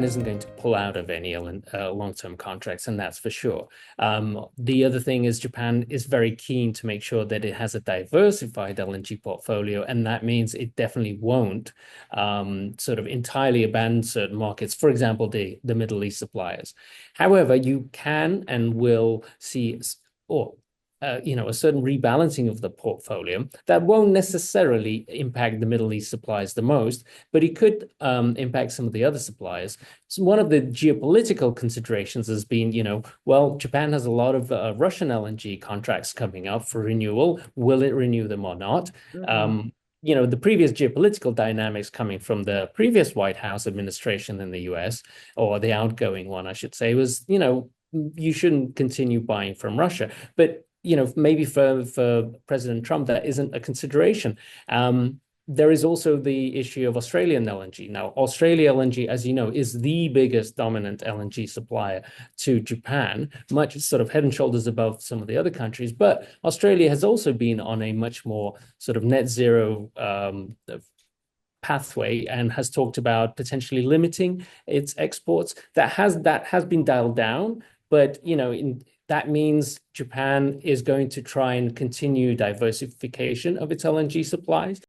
Japan isn't going to pull out of any long-term contracts, and that's for sure. The other thing is Japan is very keen to make sure that it has a diversified LNG portfolio, and that means it definitely won't sort of entirely abandon certain markets, for example, the Middle East suppliers. However, you can and will see, or a certain rebalancing of the portfolio that won't necessarily impact the Middle East suppliers the most, but it could impact some of the other suppliers. So one of the geopolitical considerations has been, well, Japan has a lot of Russian LNG contracts coming up for renewal. Will it renew them or not? Mm-hmm. The previous geopolitical dynamics coming from the previous White House administration in the US, or the outgoing one, I should say, was, you shouldn't continue buying from Russia. But maybe for President Trump, that isn't a consideration. There is also the issue of Australian LNG. Now, Australia LNG, as you know, is the biggest dominant LNG supplier to Japan, much sort of head and shoulders above some of the other countries. But Australia has also been on a much more sort of net zero pathway and has talked about potentially limiting its exports. That has been dialed down, but that means Japan is going to try and continue diversification of its LNG supplies.